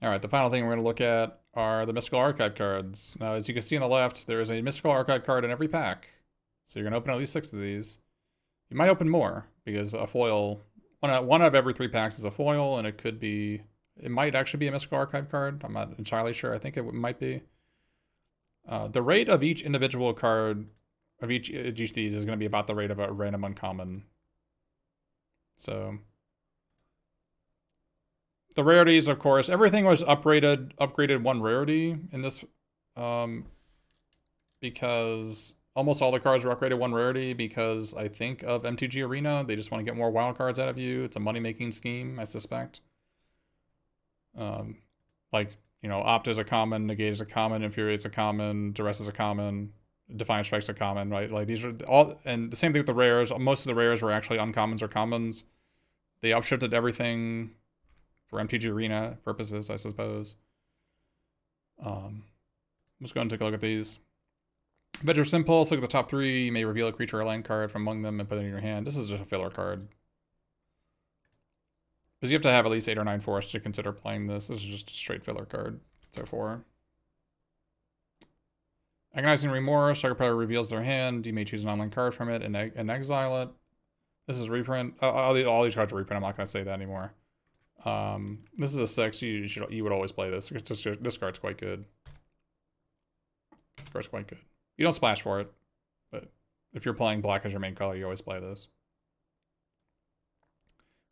Alright, the final thing we're going to look at are the Mystical Archive cards. Now, as you can see on the left, there is a Mystical Archive card in every pack. So you're going to open at least 6 of these. You might open more, because a foil... One out of every 3 packs is a foil, and it could be... It might actually be a Mystical Archive card. I'm not entirely sure. I think it might be. The rate of each individual card, of each of these, is going to be about the rate of a random uncommon. So... The rarities, of course, everything was upgraded 1 rarity in this, because almost all the cards were upgraded 1 rarity because I think of MTG Arena. They just want to get more wild cards out of you. It's a money-making scheme, I suspect. Like, you know, Opt is a common, Negate is a common, Infuriate's a common, Duress is a common, Defiant Strike's a common, right? Like, these are all, and the same thing with the rares. Most of the rares were actually uncommons or commons. They upshifted everything for MTG Arena purposes, I suppose. Let's go and take a look at these. Adventurous Impulse, look at the top 3. You may reveal a creature or land card from among them and put it in your hand. This is just a filler card. Because you have to have at least 8 or 9 forests to consider playing this. This is just a straight filler card, so far. Agonizing Remorse, target player reveals their hand. You may choose an online card from it and exile it. This is reprint. All these cards are reprint. I'm not going to say that anymore. This is a 6. You would always play this. This card's quite good. This card's quite good. You don't splash for it, but if you're playing black as your main color, you always play this.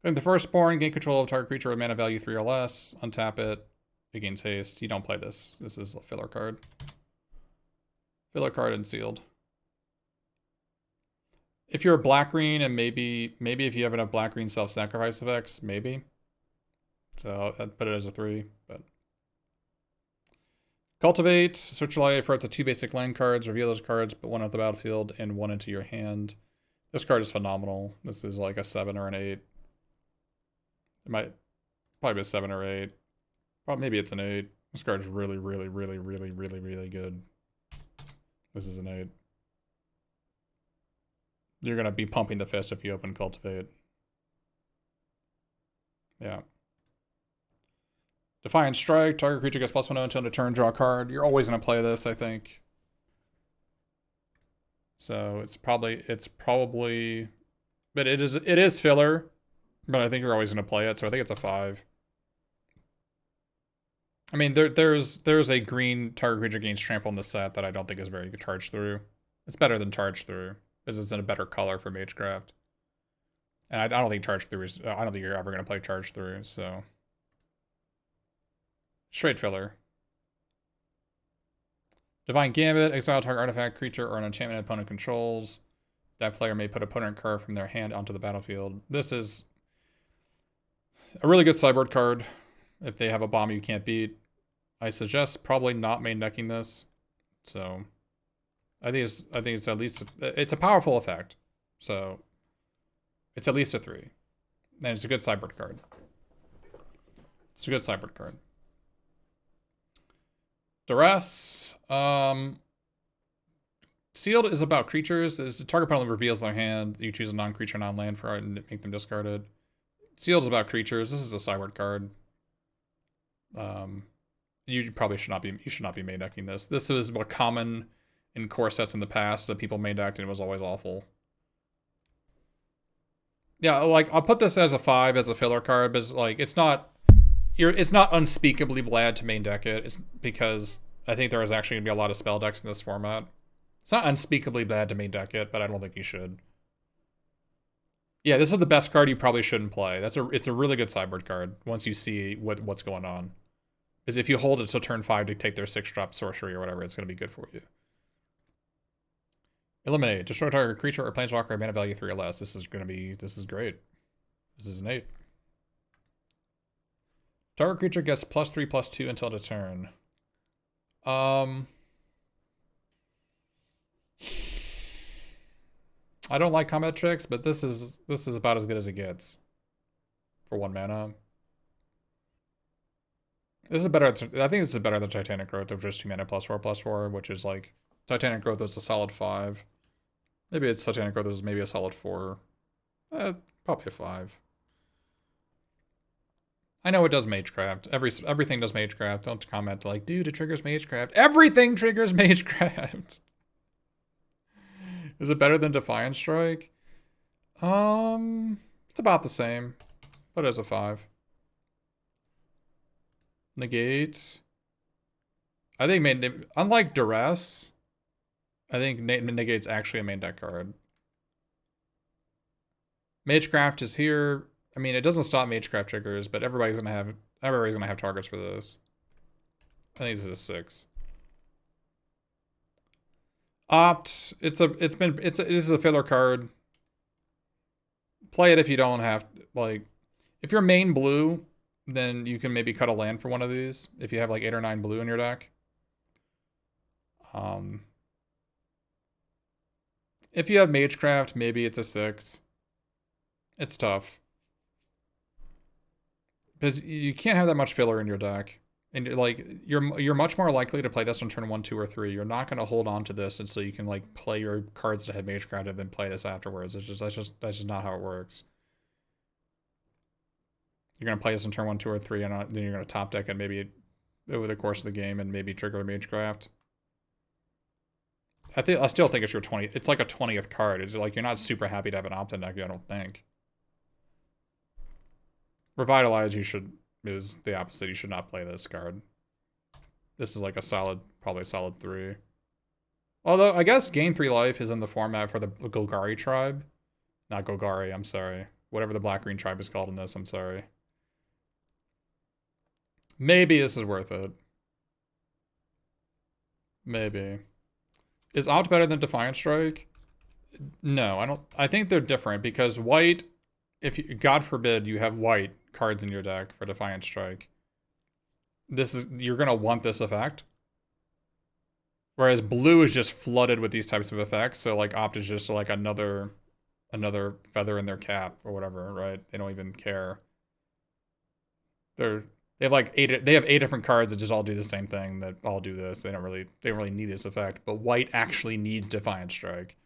Then the Firstborn, gain control of target creature with mana value 3 or less. Untap it. It gains haste. You don't play this. This is a filler card. Filler card and sealed. If you're black-green and maybe if you have enough black-green self-sacrifice effects, maybe. So I'd put it as a 3, but... Cultivate, search your library for up to 2 basic land cards, reveal those cards, put 1 out the battlefield, and 1 into your hand. This card is phenomenal. This is like a 7 or an 8. It might probably be a 7 or 8. Probably maybe it's an 8. This card is really, really, really, really, really, really good. This is an 8. You're gonna be pumping the fist if you open Cultivate. Yeah. Defiant Strike, target creature gets +1/+0 until end of turn, draw a card. You're always going to play this, I think. So it's probably, but it is filler, but I think you're always going to play it, so I think it's a 5. I mean, there's a green target creature gains trample in the set that I don't think is very good charge through. It's better than charge through, because it's in a better color for Magecraft. And I don't think charge through is, I don't think you're ever going to play charge through, so... Straight filler. Divine Gambit, exile target artifact, creature, or an enchantment opponent controls. That player may put opponent card from their hand onto the battlefield. This is a really good sideboard card if they have a bomb you can't beat. I suggest probably not main decking this. So I think it's at least it's a powerful effect. So it's at least a 3. And it's a good sideboard card. It's a good sideboard card. Duress. Sealed is about creatures. As the target opponent reveals their hand, you choose a non-creature, non-land for it and make them discarded. Sealed is about creatures. This is a sideboard card. You probably should not be main decking this. This was more common in core sets in the past that people main decked and it was always awful. Yeah, like I'll put this as a 5 as a filler card, but like it's not unspeakably bad to main deck it. It's because I think there is actually gonna be a lot of spell decks in this format. It's not unspeakably bad to main deck it, but I don't think you should. Yeah, this is the best card you probably shouldn't play. It's a really good sideboard card once you see what's going on. Because if you hold it till turn 5 to take their 6-drop sorcery or whatever, it's gonna be good for you. Eliminate. Destroy target creature or planeswalker at mana value 3 or less. This is great. This is an 8. Target creature gets +3/+2 until the turn. I don't like combat tricks, but this is about as good as it gets for 1 mana. This is better. I think this is better than Titanic Growth of just 2 mana +4/+4, which is like Titanic Growth was a solid 5. Maybe it's Titanic Growth was maybe a solid 4. Probably a 5. I know it does Magecraft. Everything does Magecraft. Don't comment like, dude, it triggers Magecraft. Everything triggers Magecraft. Is it better than Defiant Strike? It's about the same, but as a 5. Negate. I think unlike Duress, I think Negate's actually a main deck card. Magecraft is here. I mean, it doesn't stop Magecraft triggers, but everybody's gonna have targets for this. I think this is a 6. Opt. It is a filler card. Play it if you don't have if you're main blue, then you can maybe cut a land for one of these if you have like 8 or 9 blue in your deck. If you have Magecraft, maybe it's a 6. It's tough. Because you can't have that much filler in your deck. And you're much more likely to play this on turn 1, 2, or 3. You're not going to hold on to this and so you can like play your cards that have Magecraft and then play this afterwards. That's just not how it works. You're going to play this on turn 1, 2, or 3, and then you're going to top deck it maybe over the course of the game and maybe trigger Magecraft. I still think it's your 20. It's like a 20th card. It's like you're not super happy to have an opt-in deck, I don't think. Revitalize is the opposite. You should not play this card. This is like probably a solid 3. Although I guess gain 3 life is in the format for the Golgari tribe. Not Golgari, I'm sorry. Whatever the black-green tribe is called in this, I'm sorry. Maybe this is worth it. Maybe. Is Opt better than Defiant Strike? No, I don't. I think they're different because white, God forbid you have white cards in your deck for Defiant Strike. You're gonna want this effect. Whereas blue is just flooded with these types of effects, so like Opt is just like another feather in their cap or whatever, right? They don't even care. They have 8 different cards that just all do the same thing, that all do this. They don't really need this effect, but white actually needs Defiant Strike.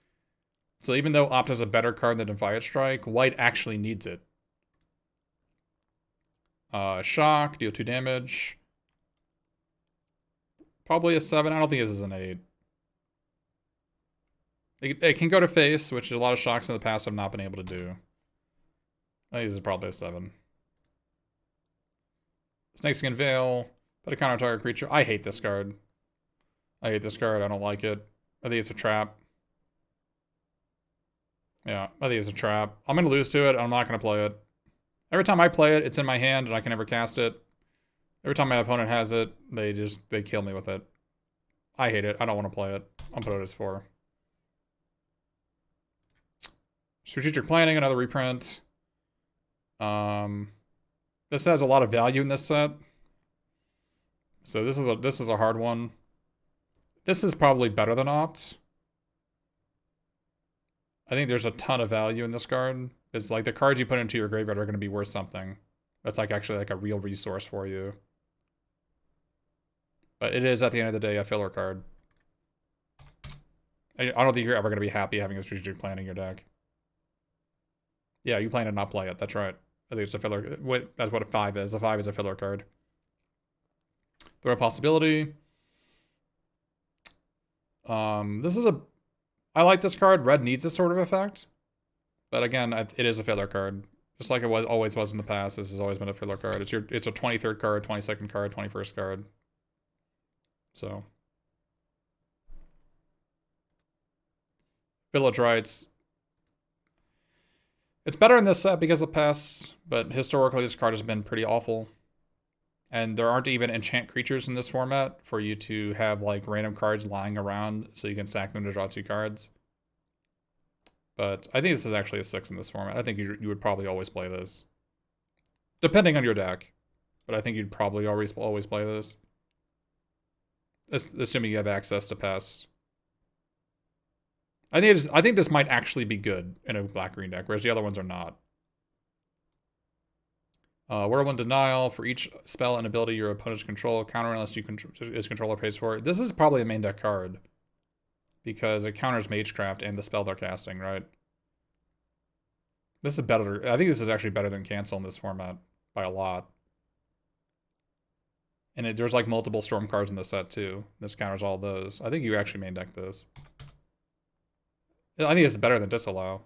So even though Opt is a better card than Defiant Strike, white actually needs it. Shock, deal 2 damage. Probably a 7. I don't think this is an 8. It can go to face, which a lot of shocks in the past have not been able to do. I think this is probably a 7. Snakeskin Veil. Put a counter target creature. I hate this card. I don't like it. I think it's a trap. Yeah, I think it's a trap. I'm going to lose to it. I'm not going to play it. Every time I play it, it's in my hand and I can never cast it. Every time my opponent has it, they kill me with it. I hate it. I don't want to play it. I'll put it as 4. Strategic Planning, another reprint. This has a lot of value in this set. So this is a hard one. This is probably better than Opt. I think there's a ton of value in this card. It's like the cards you put into your graveyard are going to be worth something. That's like actually like a real resource for you. But it is, at the end of the day, a filler card. I don't think you're ever going to be happy having a strategic plan in your deck. Yeah, you plan to not play it. That's right. I think it's a filler. That's what a 5 is. A 5 is a filler card. Throw a possibility. I like this card. Red needs this sort of effect. But again, it is a filler card. Just like it always was in the past. This has always been a filler card. It's a 23rd card, 22nd card, 21st card. So. Village Rites. It's better in this set because of pests, but historically this card has been pretty awful. And there aren't even enchant creatures in this format for you to have like random cards lying around so you can sack them to draw 2 cards. But I think this is actually a 6 in this format. I think you would probably always play this. Depending on your deck. But I think you'd probably always play this. Assuming you have access to pests. I think this might actually be good in a black-green deck, whereas the other ones are not. Whirlwind Denial. For each spell and ability your opponents control, counter unless his controller pays for it. This is probably a main deck card. Because it counters Magecraft and the spell they're casting, right? This is better. I think this is actually better than Cancel in this format. By a lot. And there's like multiple storm cards in the set too. This counters all those. I think you actually main deck this. I think it's better than Disallow.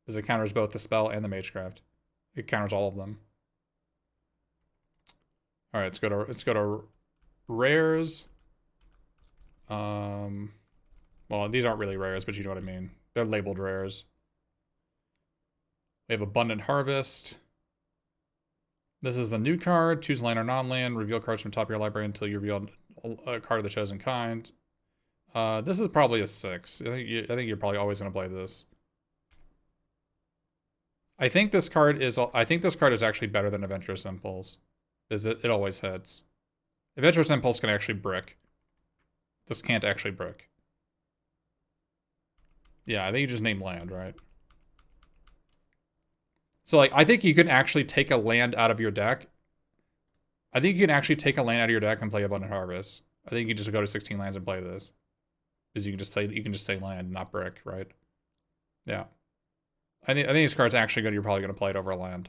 Because it counters both the spell and the Magecraft. It counters all of them. All right, let's go to rares. Well, these aren't really rares, but you know what I mean. They're labeled rares. We have Abundant Harvest. This is the new card. Choose land or non-land. Reveal cards from top of your library until you reveal a card of the chosen kind. This is probably a 6. I think you're probably always going to play this. I think this card is actually better than Adventurous Impulse. It always hits. Adventurous Impulse can actually brick. This can't actually brick. Yeah, I think you just name land, right? So, like, I think you can actually take a land out of your deck. I think you can actually take a land out of your deck and play Abundant Harvest. I think you can just go to 16 lands and play this. Because you can just say land, not brick, right? Yeah. I think this card's actually good. You're probably going to play it over a land.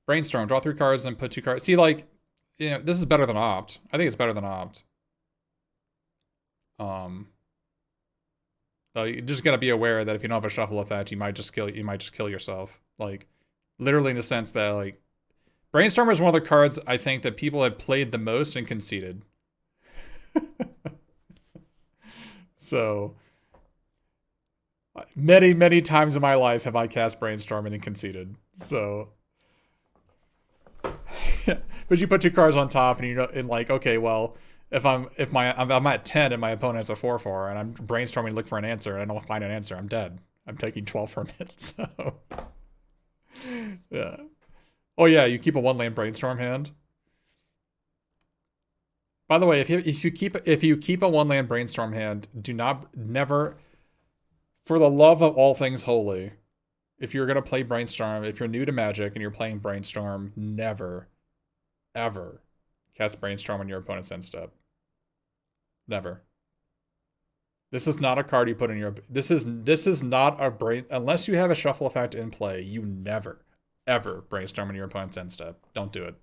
Brainstorm. Draw 3 cards and put 2 cards. See, like, you know, this is better than Opt. I think it's better than Opt. So you just gotta be aware that if you don't have a shuffle effect, you might just kill yourself. Like, literally in the sense that, like, Brainstormer is one of the cards I think that people have played the most and conceded. So many, many times in my life have I cast Brainstorming and conceded. So but you put 2 cards on top and like, okay, well, if I'm at 10 and my opponent has a 4/4 and I'm brainstorming to look for an answer and I don't find an answer, I'm dead. I'm taking 12 from it. So yeah. Oh yeah, you keep a 1-land brainstorm hand. By the way, if you keep a 1-land brainstorm hand, never, for the love of all things holy, if you're gonna play brainstorm, if you're new to Magic and you're playing brainstorm, never, ever cast brainstorm on your opponent's end step. Never. This is not a card you put in your... This is not a brain... Unless you have a shuffle effect in play, you never, ever brainstorm on your opponent's end step. Don't do it.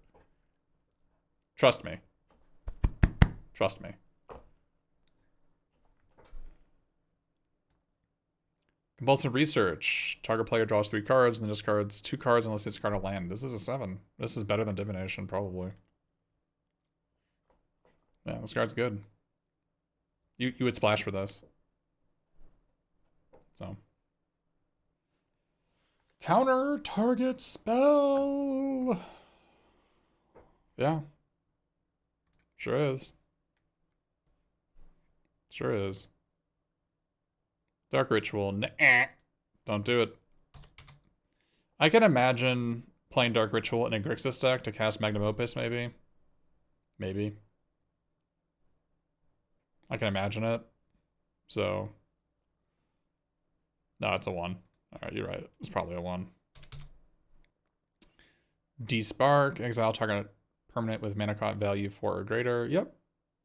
Trust me. Trust me. Compulsive Research. Target player draws 3 cards and then discards 2 cards unless it's discard a land. This is a 7. This is better than Divination, probably. Yeah, this card's good. You would splash for this. So. Counter target spell. Yeah. Sure is. Sure is. Dark Ritual. Nah. Don't do it. I can imagine playing Dark Ritual in a Grixis deck to cast Magnum Opus, maybe. Maybe. I can imagine it. So. No, it's a 1. Alright, you're right. It's probably a 1. Despark. Exile target permanent with mana cost value 4 or greater. Yep.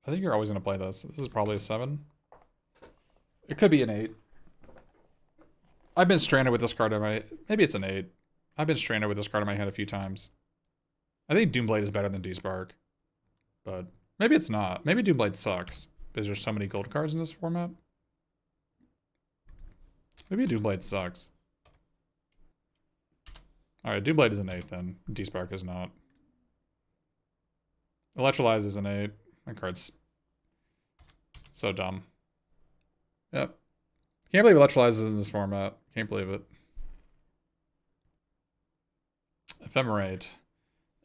I think you're always going to play this. This is probably a 7. It could be an 8. I've been stranded with this card in my... Maybe it's an 8. I've been stranded with this card in my hand a few times. I think Doomblade is better than Despark. But maybe it's not. Maybe Doomblade sucks. Because there's so many gold cards in this format. Maybe Doomblade sucks. Alright, Doomblade is an 8 then. Despark is not. Electrolyze is an 8. That card's so dumb. Yep. Can't believe Electrolyze is in this format. Can't believe it. Ephemerate.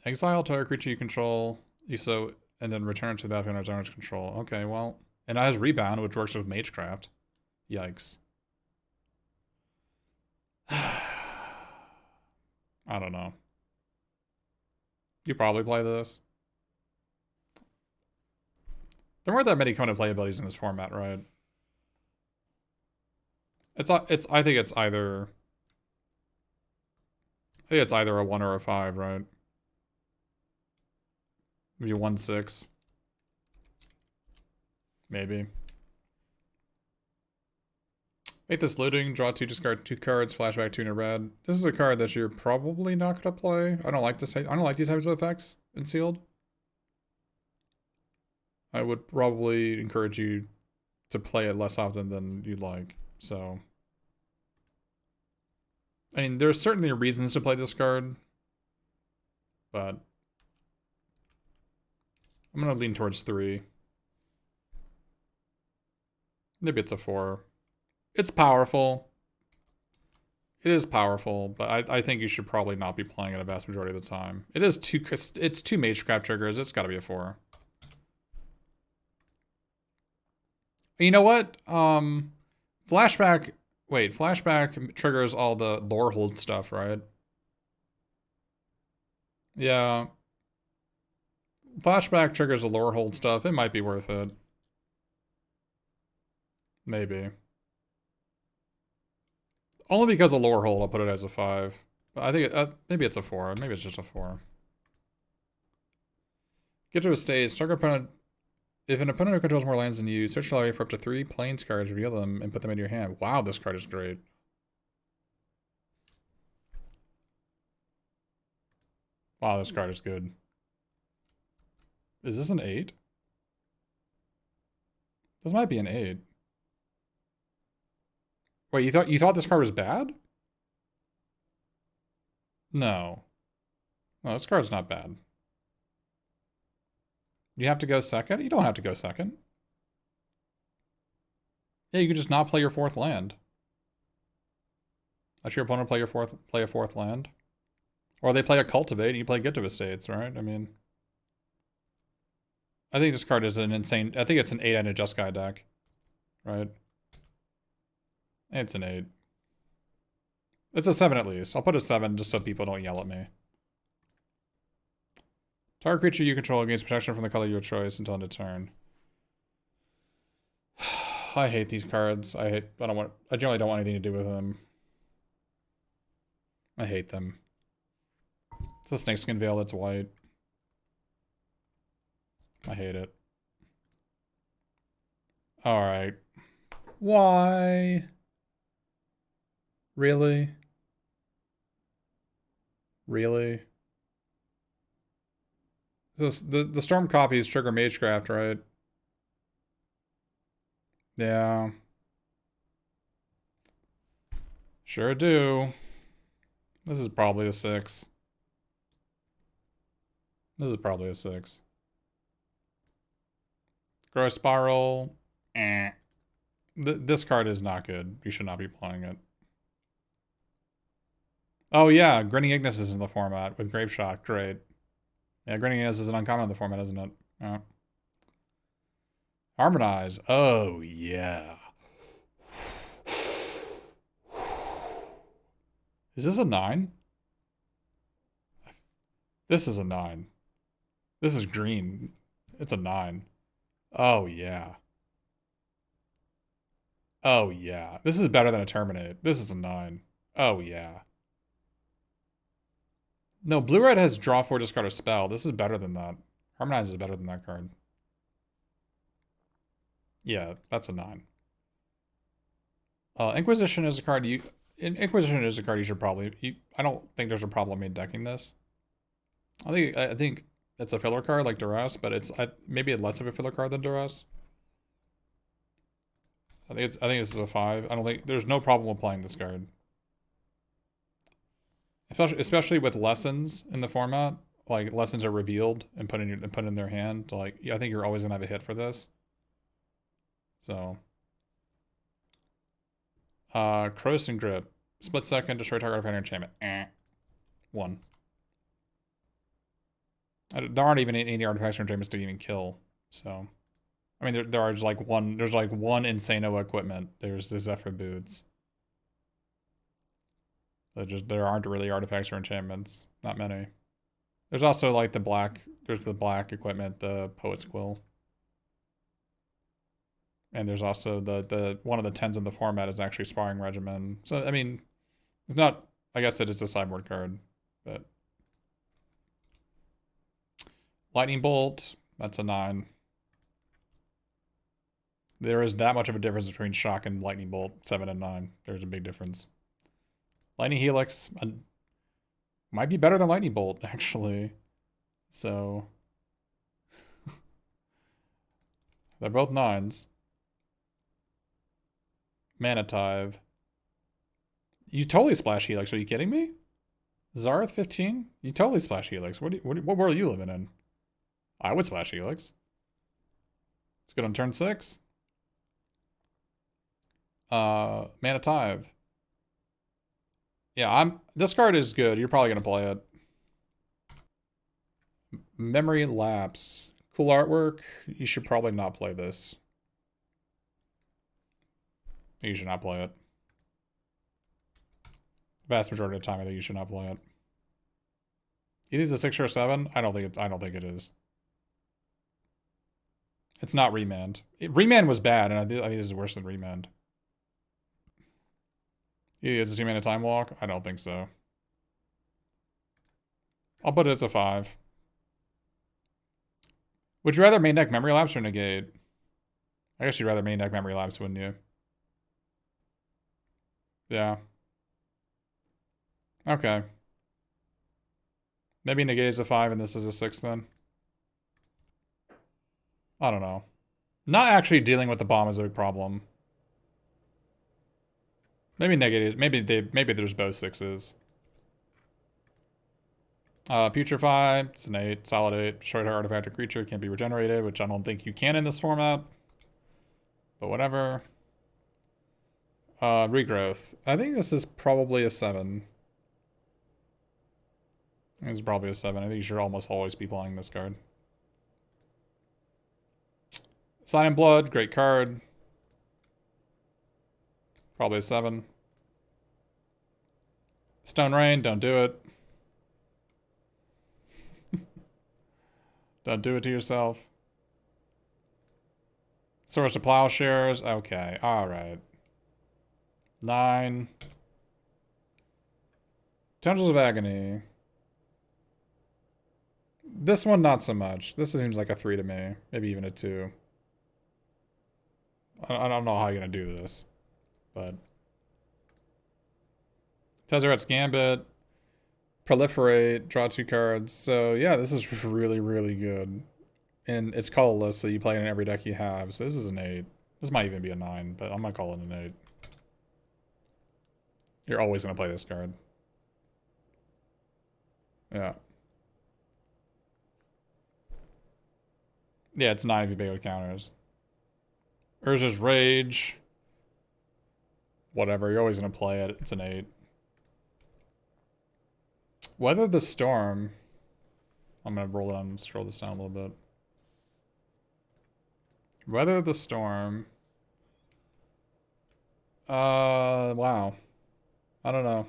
Exile target creature you control. And then return to the battlefield under its owner's control. Okay, well. And it has Rebound, which works with Magecraft. Yikes. I don't know. You probably play this. There weren't that many common play abilities in this format, right? I think it's either a 1 or a 5, right? Maybe 1/6. Maybe. Make this looting, draw 2, discard 2 cards, flashback 2 in a red. This is a card that you're probably not gonna play. I don't like this. I don't like these types of effects in sealed. I would probably encourage you to play it less often than you'd like. So, I mean, there's certainly reasons to play this card, but I'm gonna lean towards 3. Maybe it's a 4. It's powerful. It is powerful, but I think you should probably not be playing it a vast majority of the time. It's 2 Magecraft triggers. It's got to be a 4. You know what? Flashback. Wait, flashback triggers all the lore hold stuff, right? Yeah. Flashback triggers the lore hold stuff. It might be worth it. Maybe. Only because of lore hold, I'll put it as a 5. But I think maybe it's a 4. Maybe it's just a 4. Get to a stage. Target opponent. If an opponent controls more lands than you, search the library for up to 3 plains cards, reveal them, and put them into your hand. Wow, this card is great. Wow, this card is good. Is this an 8? This might be an 8. Wait, you thought this card was bad? No. No, this card's not bad. You have to go second? You don't have to go second. Yeah, you can just not play your 4th land. Let your opponent play a 4th land. Or they play a cultivate and you play get to estates, right? I mean, I think this card is an insane. I think it's an 8 and a Jeskai deck, right? It's an 8. It's a 7 at least. I'll put a 7 just so people don't yell at me. Target creature you control gains protection from the color of your choice until end of turn. I hate these cards. I generally don't want anything to do with them. I hate them. It's a snakeskin veil that's white. I hate it. Alright. Why? Really? Really? The storm copies trigger Magecraft, right? Yeah. Sure do. This is probably a 6. This is probably a 6. Growth Spiral. This card is not good. You should not be playing it. Oh yeah, Grinning Ignis is in the format with Grape Shot. Great. Yeah, Grinning Ignis is an uncommon in the format, isn't it? Yeah. Harmonize. Oh yeah. Is this a 9? This is a 9. This is green. It's a 9. Oh yeah. Oh yeah. This is better than a Terminate. This is a 9. Oh yeah. No, blue-red has draw 4, discard a spell. This is better than that. Harmonize is better than that card. Yeah, that's a 9. Inquisition is a card Inquisition is a card you should probably... I don't think there's a problem in decking this. I think it's a filler card like Duress, but it's maybe less of a filler card than Duress. I think this is a 5. I don't think... There's no problem with playing this card. Especially with lessons in the format, like lessons are revealed and put in their hand. Like, yeah, I think you're always gonna have a hit for this. So, Corrosive Grip, split second, destroy target artifact or enchantment. 1. There aren't even any artifacts or enchantments to even kill. So, I mean, there are just like one. There's like one Insano equipment. There's the Zephyr Boots. There aren't really artifacts or enchantments. Not many. There's also like the black equipment, the Poet's Quill. And there's also the one of the 10s in the format is actually Sparring Regimen. So I mean, it's not, I guess it is a sideboard card, but Lightning Bolt, that's a 9. There is that much of a difference between Shock and Lightning Bolt 7 and 9. There's a big difference. Lightning Helix might be better than Lightning Bolt, actually. So they're both 9s. Manitive. You totally splash Helix. Are you kidding me? Zareth 15? You totally splash Helix. What world are you living in? I would splash Helix. It's good on turn 6. Manitive. Yeah, this card is good. You're probably gonna play it. Memory Lapse. Cool artwork. You should probably not play this. You should not play it. Vast majority of the time, I think you should not play it. It is a 6 or a 7. I don't think it is. It's not Remand. Remand was bad, and I think this is worse than Remand. Is a 2-mana Time Walk? I don't think so. I'll put it as a 5. Would you rather main deck Memory Lapse or Negate? I guess you'd rather main deck Memory Lapse, wouldn't you? Yeah. Okay. Maybe Negate is a 5 and this is a 6 then. I don't know. Not actually dealing with the bomb is a big problem. Maybe Negate. Maybe there's both 6s. Putrefy, it's an 8, solid 8. Destroyed her artifact or creature can't be regenerated, which I don't think you can in this format. But whatever. Regrowth. I think this is probably a 7. It's probably a 7. I think you should almost always be playing this card. Sign in Blood, great card. Probably a 7. Stone Rain, don't do it. Don't do it to yourself. Source of Plowshares, okay, alright. 9. Tendrils of Agony. This one, not so much. This seems like a 3 to me. Maybe even a 2. I don't know how you're going to do this. But Tezzeret's Gambit. Proliferate. Draw 2 cards. So, yeah, this is really, really good. And it's colorless, so you play it in every deck you have. So this is an 8. This might even be a 9, but I'm going to call it an 8. You're always going to play this card. Yeah. Yeah, it's 9 if you pay with counters. Urza's Rage. Whatever, you're always going to play it. It's an 8. Weather the Storm. I'm going to roll down, scroll this down a little bit. Weather the Storm. Wow. I don't know.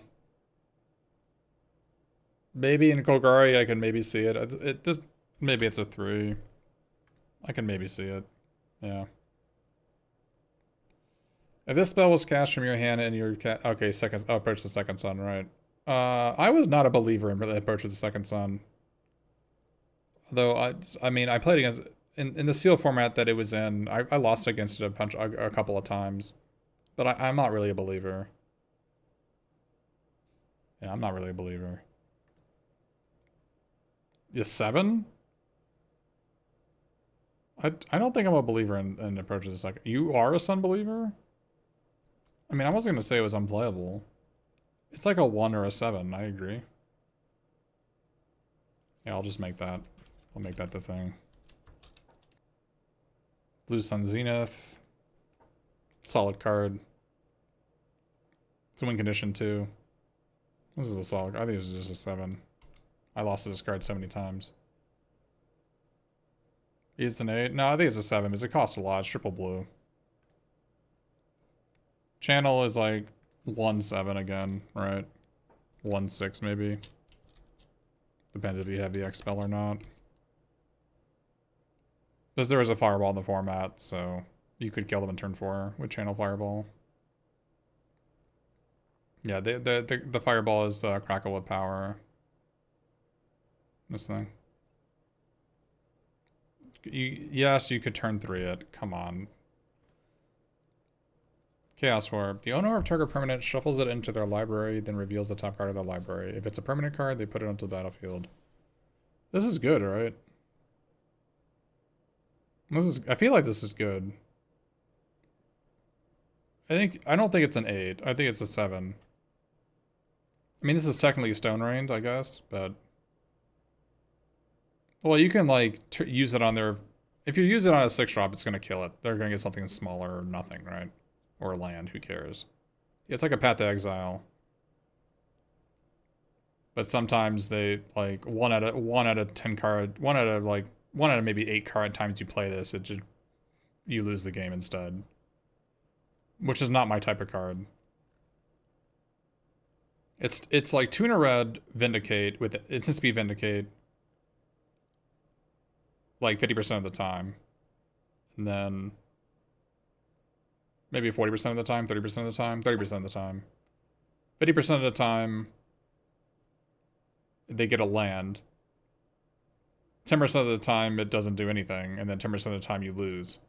Maybe in Golgari I can maybe see it. It just, maybe it's a 3. I can maybe see it. Yeah. If this spell was cast from your hand and your okay, second approach the second sun, right? I was not a believer in approach of the second sun. Though I mean I played against in the seal format that it was in. I lost against it a couple of times, but I'm not really a believer. Yeah, I'm not really a believer. You 7? I don't think I'm a believer in approach of the second. You are a sun believer? I mean, I wasn't gonna say it was unplayable. It's like a 1 or a 7. I agree. Yeah, I'll just make that. I'll make that the thing. Blue Sun Zenith. Solid card. It's a win condition too. This is a solid. I think this is just a 7. I lost to this card so many times. It's an 8. No, I think it's a 7 because it costs a lot. It's triple blue. Channel is like 1/7 again, right? 1/6 maybe. Depends if you have the X spell or not. Because there is a fireball in the format, so you could kill them in turn 4 with channel fireball. Yeah, the fireball is Crackle with power. This thing. Yes, you could turn 3 it. Come on. Chaos Warp. The owner of target permanent shuffles it into their library, then reveals the top card of their library. If it's a permanent card, they put it onto the battlefield. This is good, right? I feel like this is good. I don't think it's an 8. I think it's a 7. I mean, this is technically Stone Rained, I guess, but... Well, you can, like, use it on their... If you use it on a 6-drop, it's going to kill it. They're going to get something smaller or nothing, right? Or land, who cares? Yeah, it's like a Path to Exile. But sometimes they, like, 1 out of 10 card... 1 out of maybe 8 card times you play this, it just... You lose the game instead. Which is not my type of card. It's like 2 in a red, Vindicate, with instant speed Vindicate. Like 50% of the time. And then maybe 40% of the time, 30% of the time, 30% of the time. 50% of the time, they get a land. 10% of the time, it doesn't do anything. And then 10% of the time, you lose.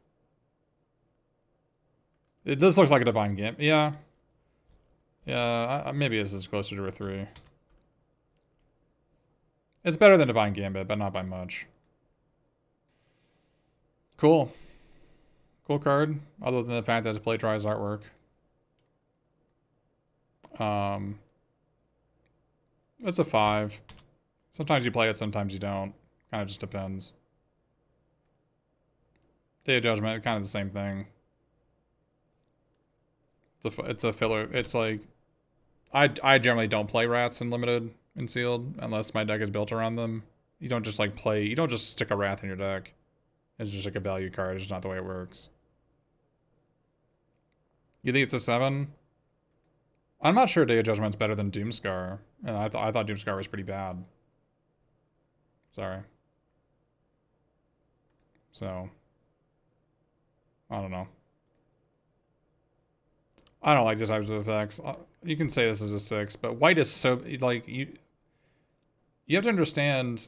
This looks like a Divine Gambit. Yeah. Yeah, maybe this is closer to a 3. It's better than Divine Gambit, but not by much. Cool. Cool card, other than the fact that it's plagiarized artwork. It's a 5. Sometimes you play it, sometimes you don't. Kind of just depends. Day of Judgment, kind of the same thing. It's a filler. It's like... I generally don't play Wraths in Limited and Sealed, unless my deck is built around them. You don't just, like, play... You don't just stick a Wrath in your deck. It's just like a value card. It's just not the way it works. You think it's a 7? I'm not sure Day of Judgment's better than Doomscar. And I thought Doomscar was pretty bad. Sorry. So... I don't know. I don't like these types of effects. You can say this is a 6, but white is so... Like, you have to understand...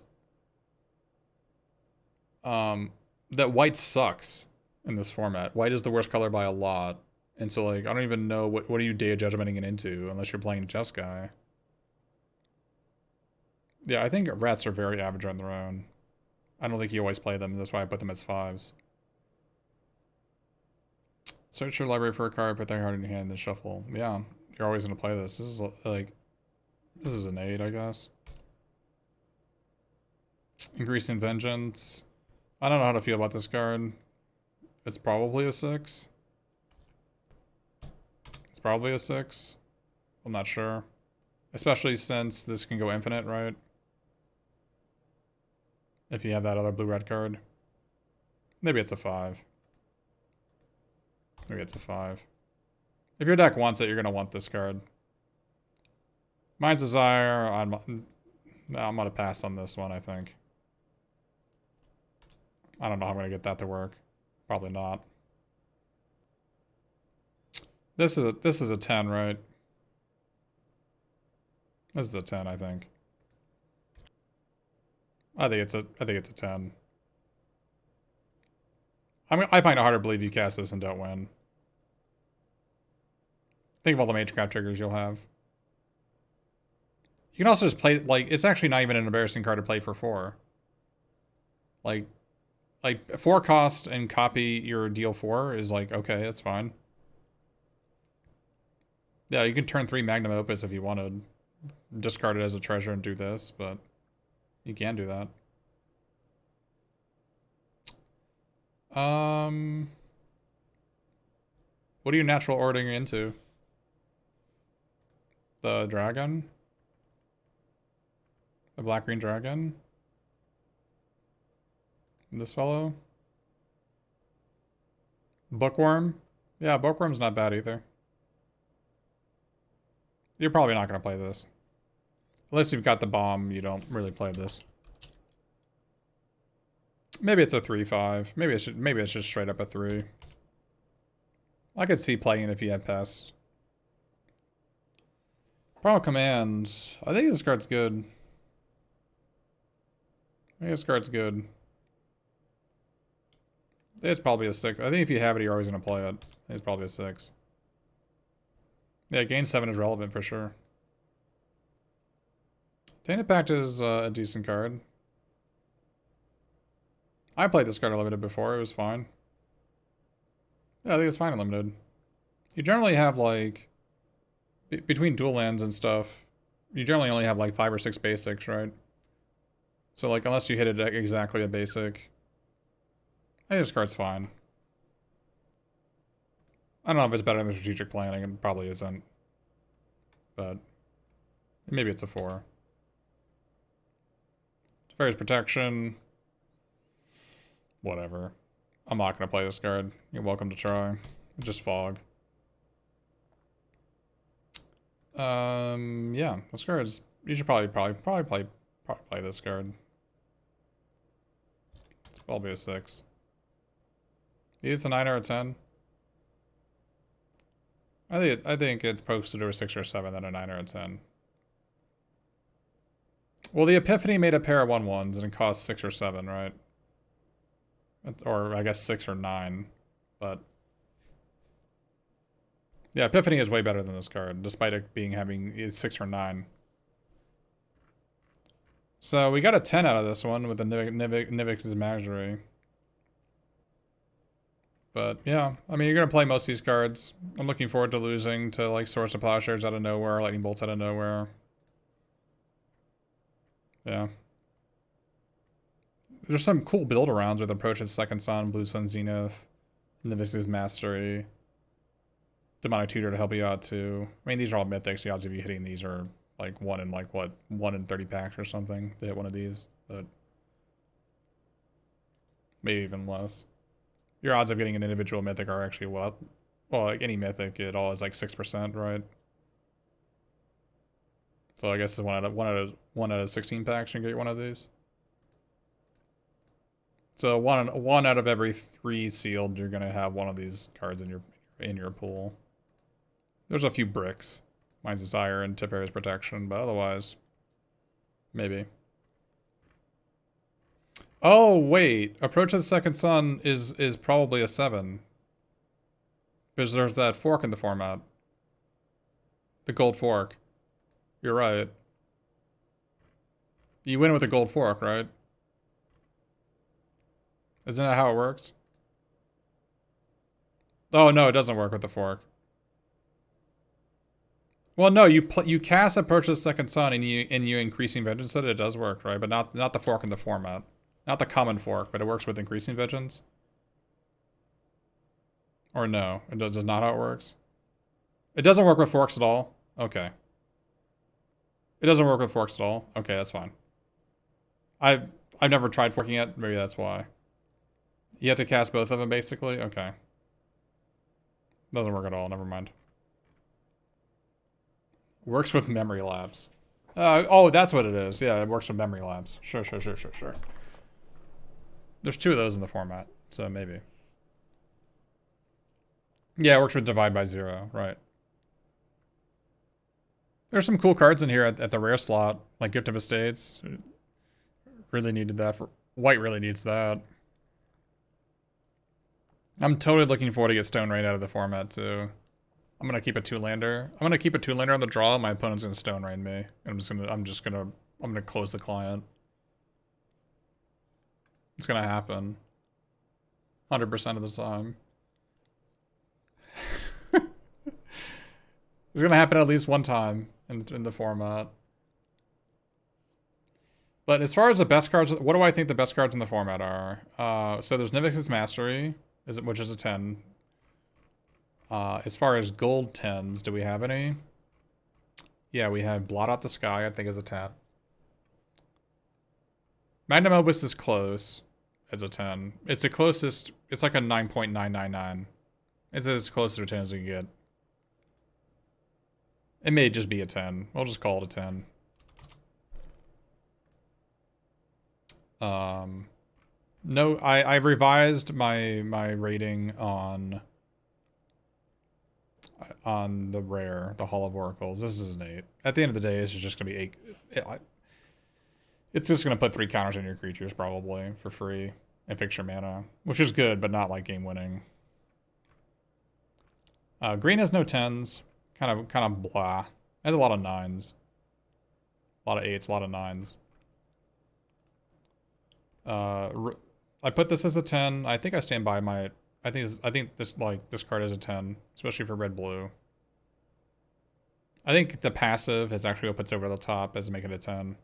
that white sucks in this format. White is the worst color by a lot. And so, like, I don't even know what are you Day of Judgmenting it into, unless you're playing Jeskai. Yeah, I think Rats are very average on their own. I don't think you always play them. That's why I put them as 5s. Search your library for a card, put that card in your hand, and then shuffle. Yeah, you're always going to play this. This is, like... This is an 8, I guess. Increasing Vengeance. I don't know how to feel about this card. It's probably a 6. It's probably a 6. I'm not sure. Especially since this can go infinite, right? If you have that other blue-red card. Maybe it's a 5. Maybe it's a 5. If your deck wants it, you're going to want this card. Mind's Desire, I'm going to pass on this one, I think. I don't know how I'm going to get that to work. Probably not. This is a 10, right? This is a 10, I think. I think it's a 10. I find it hard to believe you cast this and don't win. Think of all the Magecraft triggers you'll have. You can also just play, like, it's actually not even an embarrassing card to play for 4. Like 4 cost and copy your deal 4 is like, okay, that's fine. Yeah, you can turn 3 Magnum Opus if you wanted. Discard it as a treasure and do this, but you can do that. What are you natural ordering into? The dragon? The black-green dragon? This fellow? Bookworm? Yeah, Bookworm's not bad either. You're probably not going to play this. Unless you've got the bomb, you don't really play this. Maybe it's a 3-5. Maybe it's just straight up a 3. I could see playing it if you had Pest. Primal Command. I think this card's good. I think this card's good. I think it's probably a 6. I think if you have it, you're always going to play it. I think it's probably a 6. Yeah, gain 7 is relevant for sure. Tainted Pact is a decent card. I played this card unlimited before, it was fine. Yeah, I think it's fine unlimited. You generally have like, between dual lands and stuff, you generally only have like 5 or 6 basics, right? So like, unless you hit it exactly a basic, I think this card's fine. I don't know if it's better than strategic planning, it probably isn't. But maybe it's a 4. Teferi's Protection. Whatever. I'm not gonna play this card. You're welcome to try. Just fog. Yeah, this card is. You should probably play this card. It's probably a 6. It's a 9 or a 10. I think it's posted to a 6 or 7 than a 9 or a 10. Well, the Epiphany made a pair of 1/1s and it cost 6 or 7, right? Or I guess 6 or 9, but yeah, Epiphany is way better than this card, despite it having 6 or 9. So we got a 10 out of this one with the Nivix's Mastery. But yeah, I mean, you're gonna play most of these cards. I'm looking forward to losing to like Source of Plowshares out of nowhere, Lightning Bolts out of nowhere. Yeah. There's some cool build arounds with Approach's Second Sun, Blue Sun Zenith, Nivix's Mastery, Demonic Tutor to help you out too. I mean, these are all mythics. The odds of you hitting these are like 1 in like what, 1 in 30 packs or something to hit one of these, but maybe even less. Your odds of getting an individual mythic are actually what? Well, like any mythic, it all is like 6%, right? So I guess it's one out of 16 packs you can get one of these. So one out of every 3 sealed, you're gonna have one of these cards in your pool. There's a few bricks, Mind's Desire and Teferi's Protection, but otherwise, maybe. Oh wait, Approach of the Second Sun is probably a 7. Because there's that fork in the format. The gold fork. You're right. You win with a gold fork, right? Isn't that how it works? Oh no, it doesn't work with the fork. Well, no, you cast Approach of the Second Sun and you Increasing Vengeance it does work, right? But not the fork in the format. Not the common fork, but it works with Increasing Vengeance. Or no, it does not how it works. It doesn't work with forks at all. Okay. It doesn't work with forks at all. Okay, that's fine. I've never tried forking it. Maybe that's why. You have to cast both of them basically. Okay. Doesn't work at all. Never mind. Works with memory labs. Oh, that's what it is. Yeah, it works with memory labs. Sure. There's 2 of those in the format, so maybe. Yeah, it works with Divide by 0, right. There's some cool cards in here at the rare slot, like Gift of Estates. Really needed that for... White really needs that. I'm totally looking forward to get Stone Rain out of the format, too. I'm gonna keep a 2-lander. I'm gonna keep a 2-lander on the draw. My opponent's gonna Stone Rain me. And I'm gonna close the client. It's gonna happen. 100% of the time. It's gonna happen at least one time in the format. But as far as the best cards, what do I think the best cards in the format are? So there's Nivix's Mastery, which is a 10. As far as gold 10s, do we have any? Yeah, we have Blot Out the Sky, I think is a 10. Magnum Opus is close as a 10. It's the closest, it's like a 9.999. It's as close to a 10 as we can get. It may just be a 10. We'll just call it a 10. No, I've revised my rating on the rare, the Hall of Oracles. This is an 8. At the end of the day, this is just gonna be 8. It's just gonna put 3 counters on your creatures probably for free and fix your mana, which is good, but not like game winning. Green has no 10s. Kind of blah. It has a lot of 9s. A lot of 8s, a lot of 9s. I put this as a 10. I think I stand by my... I think this card is a 10, especially for red blue. I think the passive is actually what puts over the top as make it a 10.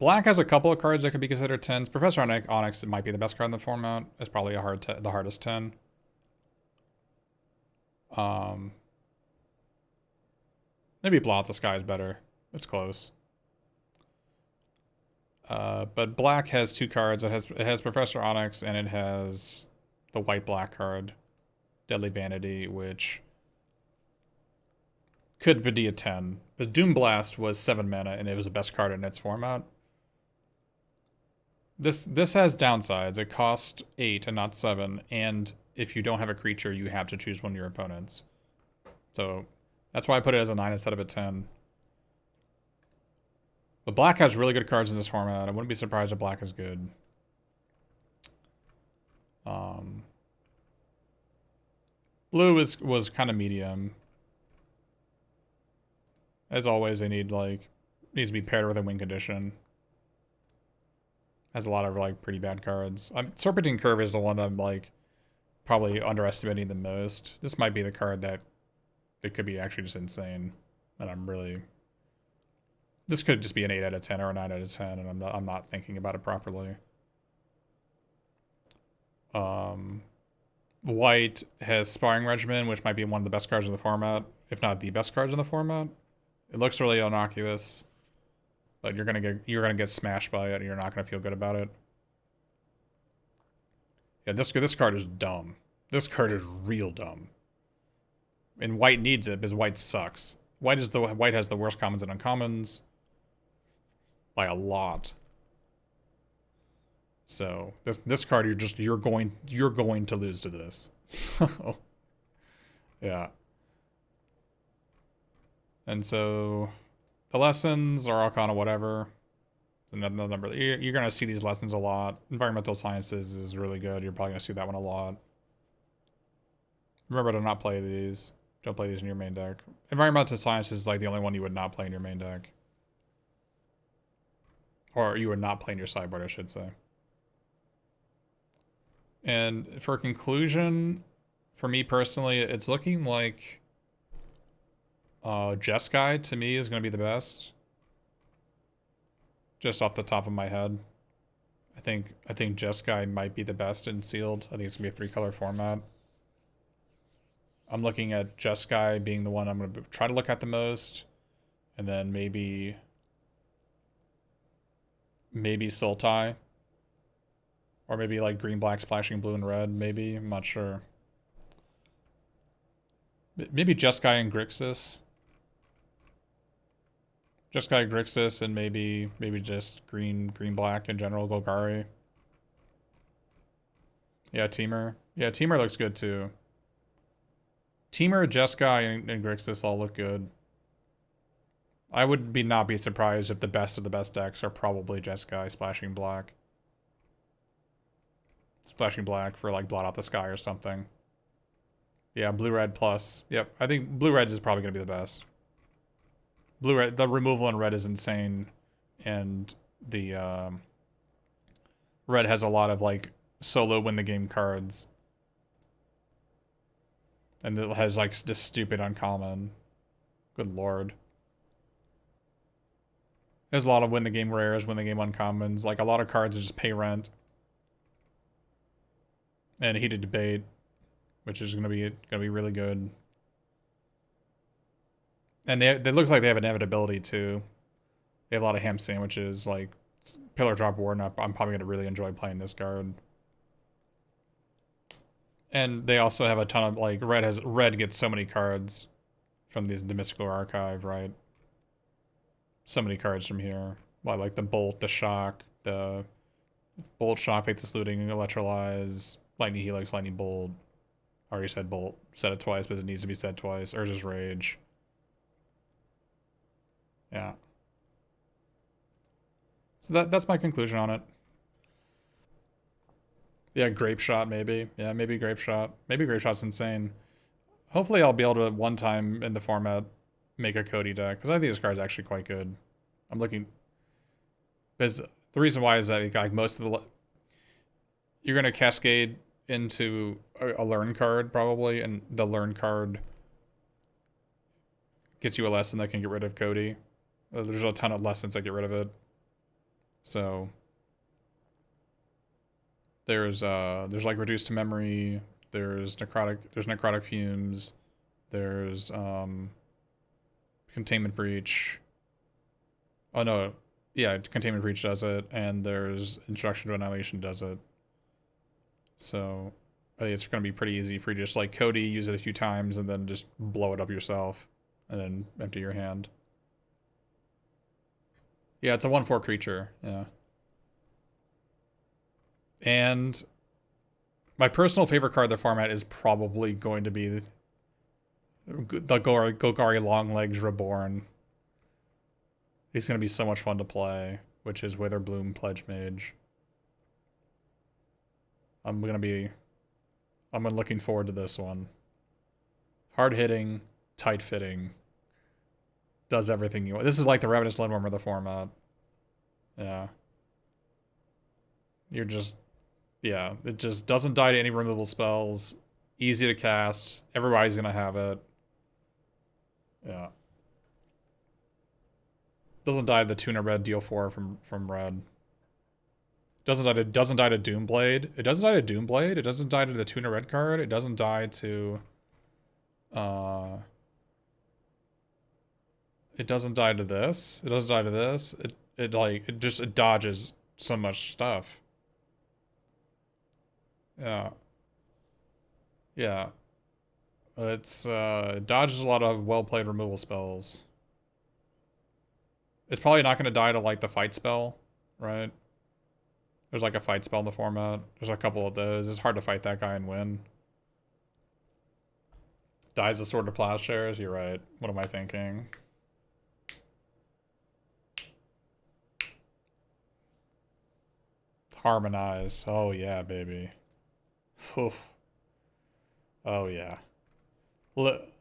Black has a couple of cards that could be considered 10s. Professor Onyx might be the best card in the format. It's probably the hardest 10. Maybe Blot the Sky is better. It's close. But black has 2 cards. It has Professor Onyx and it has the white-black card, Deadly Vanity, which could be a 10. But Doom Blast was 7 mana and it was the best card in its format. This has downsides. It costs 8 and not 7, and if you don't have a creature, you have to choose one of your opponents. So that's why I put it as a 9 instead of a 10. But black has really good cards in this format. I wouldn't be surprised if black is good. Blue was kind of medium. As always, they needs to be paired with a win condition. Has a lot of pretty bad cards. Serpentine Curve is the one I'm probably underestimating the most. This might be the card that it could be actually just insane, and this could just be an 8 out of 10 or a 9 out of 10, and I'm not thinking about it properly. White has Sparring Regimen, which might be one of the best cards in the format, if not the best cards in the format. It looks really innocuous, but you're gonna get smashed by it, and you're not gonna feel good about it. Yeah, this card is dumb. This card is real dumb. And white needs it because white sucks. White has the worst commons and uncommons by a lot. So this card you're going to lose to this. So yeah. And so the lessons are all kind of whatever. Another number. You're going to see these lessons a lot. Environmental Sciences is really good. You're probably going to see that one a lot. Remember to not play these. Don't play these in your main deck. Environmental Sciences is the only one you would not play in your main deck. Or you would not play in your sideboard, I should say. And for conclusion, for me personally, it's looking like Jeskai to me is going to be the best. Just off the top of my head. I think Jeskai might be the best in sealed. I think it's going to be a 3-color format. I'm looking at Jeskai being the one I'm going to try to look at the most. And then maybe Sultai. Or maybe green, black, splashing blue and red, maybe. I'm not sure. Maybe Jeskai and Grixis. Jeskai, Grixis, and maybe just green, black in general, Golgari. Yeah, Temur. Yeah, Temur looks good too. Temur, Jeskai, and Grixis all look good. I would not be surprised if the best of the best decks are probably Jeskai, Splashing Black. Splashing Black for Blot Out the Sky or something. Yeah, Blue-Red plus. Yep, I think Blue-Red is probably going to be the best. Blue-Red, the removal in red is insane. And the red has a lot of solo win the game cards. And it has this stupid uncommon. Good lord. There's a lot of win the game rares, win the game uncommons. A lot of cards that just pay rent. And Heated Debate, which is gonna be really good. And it looks like they have inevitability too. They have a lot of ham sandwiches, Pillar Drop Warden. I'm probably gonna really enjoy playing this card. And they also have a ton of red gets so many cards from the Mystical Archive, right? So many cards from here. The Bolt, the Shock, the Bolt, Shock, Faithless Looting, Electrolyze, Lightning Helix, Lightning Bolt. Already said Bolt. Said it twice, but it needs to be said twice. Urza's Rage. Yeah. So that's my conclusion on it. Yeah, Grape Shot maybe. Yeah, maybe Grape Shot. Maybe Grape Shot's insane. Hopefully I'll be able to one time in the format make a Cody deck, because I think this card's actually quite good. I'm looking, because the reason why is that like most of the you're gonna cascade into a learn card probably, and the learn card gets you a lesson that can get rid of Cody. There's a ton of lessons that get rid of it. So there's like reduced to memory, there's necrotic fumes, there's containment breach. Oh no, yeah, containment breach does it, and there's introduction to annihilation does it. So I think it's gonna be pretty easy for you to just like Cody, use it a few times, and then just blow it up yourself, and then empty your hand. Yeah, it's a 1/4 creature, yeah. And my personal favorite card in the format is probably going to be the Golgari Longlegs Reborn. He's going to be so much fun to play, which is Witherbloom Pledge Mage. I'm looking forward to this one. Hard hitting, tight fitting, does everything you want. This is like the Ravenous Lindworm of the format. Yeah. You're just, yeah, it just doesn't die to any removal spells. Easy to cast. Everybody's gonna have it. Yeah. Doesn't die to the Tuna Red deal 4 from red. Doesn't die to Doomblade. It doesn't die to Doomblade. It doesn't die to the Tuna Red card. It doesn't die to it doesn't die to this. It doesn't die to this. It dodges so much stuff. Yeah. Yeah. It dodges a lot of well-played removal spells. It's probably not going to die to, like, the fight spell, right? There's, like, a fight spell in the format. There's a couple of those. It's hard to fight that guy and win. Dies the Sword of Plowshares? You're right. What am I thinking? Harmonize. Oh, yeah, baby. Oof. Oh, yeah.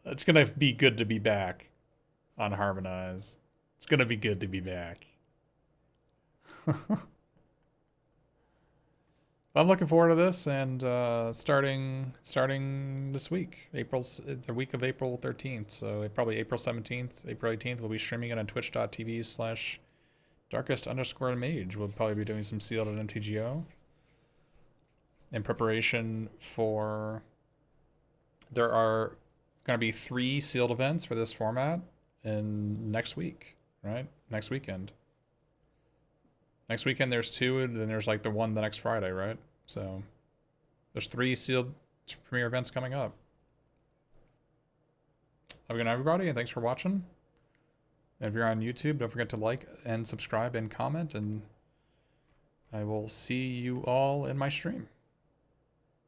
It's gonna be good to be back on Harmonize. It's gonna be good to be back. I'm looking forward to this, and starting this week, the week of April 13th. So probably April 17th, April 18th, we'll be streaming it on twitch.tv/darkest_mage. We'll probably be doing some sealed at MTGO in preparation for. There are going to be 3 sealed events for this format in next week, right? Next weekend. Next weekend there's 2, and then there's like the one the next Friday, right? So there's 3 sealed premiere events coming up. Have a good night, everybody, and thanks for watching. And if you're on YouTube, don't forget to like and subscribe and comment, and I will see you all in my stream.